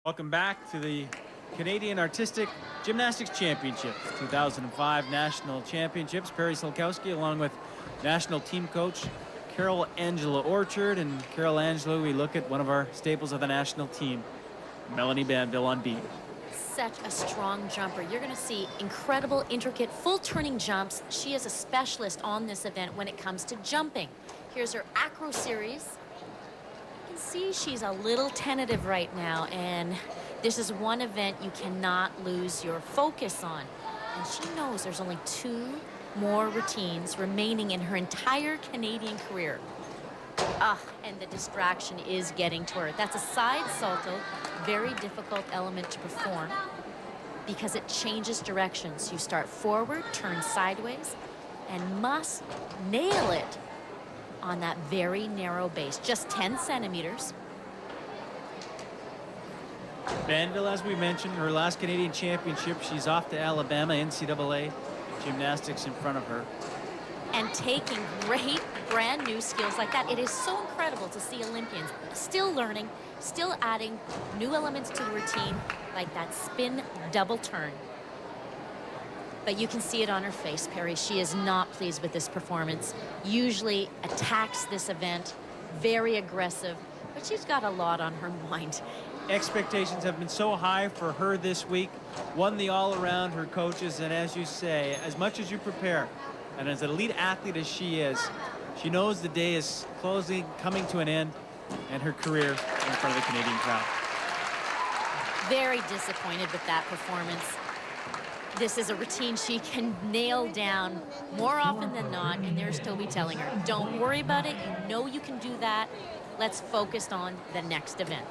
Welcome back to the Canadian Artistic Gymnastics Championships, 2005 National Championships. Perry Solkowski along with national team coach Carol Angela Orchard. And Carol Angela, we look at one of our staples of the national team, Melanie Banville on beam. Such a strong jumper. You're going to see incredible, intricate, full turning jumps. She is a specialist on this event when it comes to jumping. Here's her acro series. You can see she's a little tentative right now, and this is one event you cannot lose your focus on. And she knows there's only 2 more routines remaining in her entire Canadian career. And the distraction is getting to her. That's a side salto, very difficult element to perform because it changes directions. You start forward, turn sideways, and must nail it on that very narrow base, just 10 centimeters. Banville, as we mentioned, her last Canadian championship, she's off to Alabama, NCAA gymnastics in front of her. And taking great brand new skills like that. It is so incredible to see Olympians still learning, still adding new elements to the routine, like that spin double turn. But you can see it on her face, Perry. She is not pleased with this performance. Usually attacks this event, very aggressive, but she's got a lot on her mind. Expectations have been so high for her this week. Won the all-around, her coaches, and as you say, as much as you prepare, and as an elite athlete as she is, she knows the day is coming to an end, and her career in front of the Canadian crowd. Very disappointed with that performance. This is a routine she can nail down more often than not, and they'll still be telling her, don't worry about it. You know you can do that. Let's focus on the next event.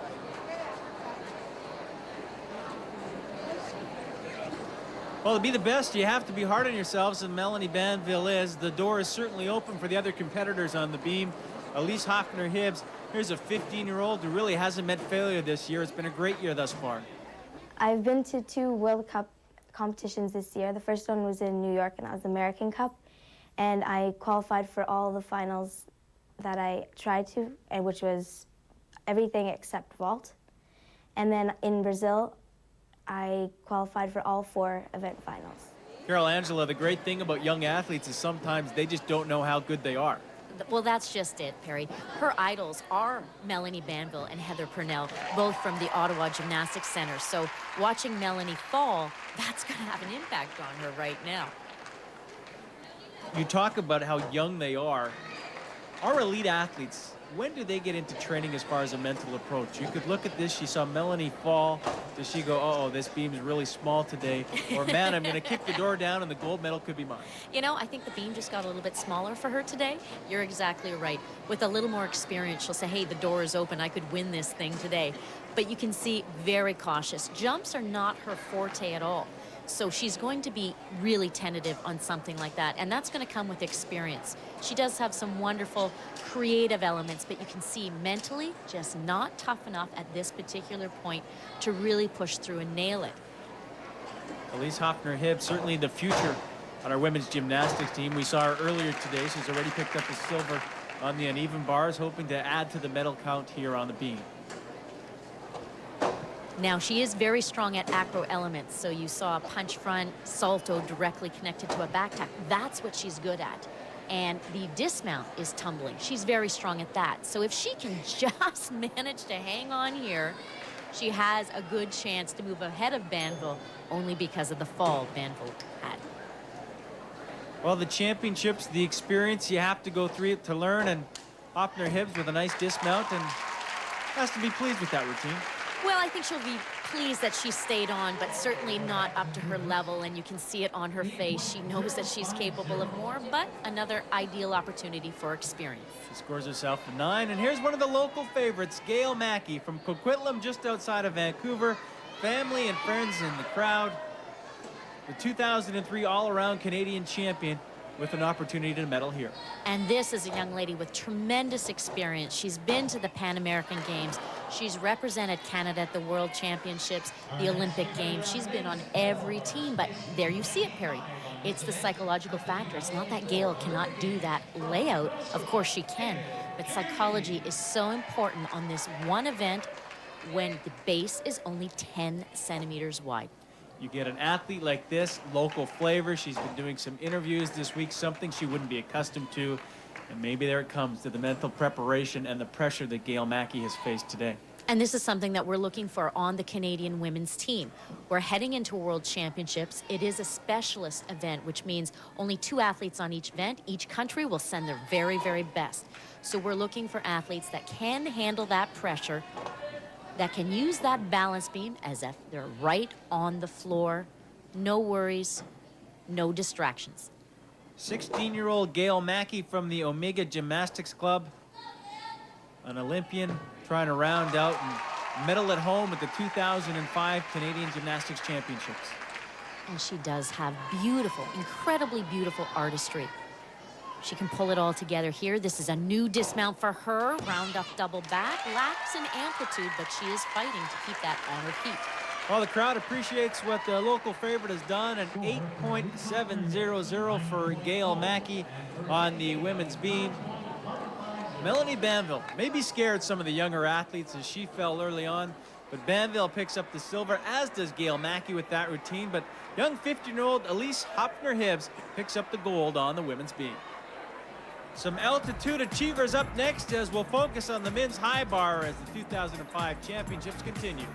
Well, to be the best, you have to be hard on yourselves, and Melanie Banville is. The door is certainly open for the other competitors on the beam. Elise Hoffner-Hibbs, here's a 15-year-old who really hasn't met failure this year. It's been a great year thus far. I've been to 2 World Cup competitions this year. The first one was in New York, and that was the American Cup. And I qualified for all the finals that I tried to, and which was everything except vault. And then in Brazil, I qualified for all 4 event finals. Carol Angela, the great thing about young athletes is sometimes they just don't know how good they are. Well, that's just it, Perry. Her idols are Melanie Banville and Heather Purnell, both from the Ottawa Gymnastics Center. So watching Melanie fall, that's going to have an impact on her right now. You talk about how young they are. Our elite athletes, when do they get into training as far as a mental approach? You could look at this. She saw Melanie fall. Does she go, uh-oh, this beam's really small today? Or, man, I'm going to kick the door down and the gold medal could be mine. You know, I think the beam just got a little bit smaller for her today. You're exactly right. With a little more experience, she'll say, hey, the door is open. I could win this thing today. But you can see very cautious. Jumps are not her forte at all. So she's going to be really tentative on something like that, and that's going to come with experience. She does have some wonderful creative elements, but you can see mentally just not tough enough at this particular point to really push through and nail it. Elise Hoffner-Hibbs, certainly the future on our women's gymnastics team. We saw her earlier today. She's already picked up the silver on the uneven bars, hoping to add to the medal count here on the beam. Now, she is very strong at acro elements, so you saw a punch front, salto directly connected to a back tack. That's what she's good at. And the dismount is tumbling. She's very strong at that. So if she can just manage to hang on here, she has a good chance to move ahead of Banville, only because of the fall Banville had. Well, the championships, the experience, you have to go through it to learn, and Hoffner-Hibbs with a nice dismount and has to be pleased with that routine. Well, I think she'll be pleased that she stayed on, but certainly not up to her level, and you can see it on her face. She knows that she's capable of more, but another ideal opportunity for experience. She scores herself a 9, and here's one of the local favorites, Gail Mackey from Coquitlam, just outside of Vancouver. Family and friends in the crowd. The 2003 all-around Canadian champion with an opportunity to medal here. And this is a young lady with tremendous experience. She's been to the Pan American Games. She's represented Canada at the World Championships, the Olympic Games. She's been on every team, but there you see it, Perry. It's the psychological factor. It's not that Gail cannot do that layout. Of course she can, but psychology is so important on this one event when the base is only 10 centimeters wide. You get an athlete like this, local flavor. She's been doing some interviews this week, something she wouldn't be accustomed to. And maybe there it comes to the mental preparation and the pressure that Gail Mackey has faced today. And this is something that we're looking for on the Canadian women's team. We're heading into World Championships. It is a specialist event, which means only 2 athletes on each event. Each country will send their very, very best. So we're looking for athletes that can handle that pressure, that can use that balance beam as if they're right on the floor. No worries, no distractions. 16-year-old Gail Mackey from the Omega Gymnastics Club, an Olympian trying to round out and medal at home at the 2005 Canadian Gymnastics Championships. And she does have beautiful, incredibly beautiful artistry. She can pull it all together here. This is a new dismount for her. Round off double back, lacks in amplitude, but she is fighting to keep that on her feet. Well, the crowd appreciates what the local favorite has done. An 8.700 for Gail Mackey on the women's beam. Melanie Banville may be scared some of the younger athletes as she fell early on, but Banville picks up the silver, as does Gail Mackey with that routine. But young 15-year-old Elise Hopner-Hibbs picks up the gold on the women's beam. Some altitude achievers up next as we'll focus on the men's high bar as the 2005 championships continue.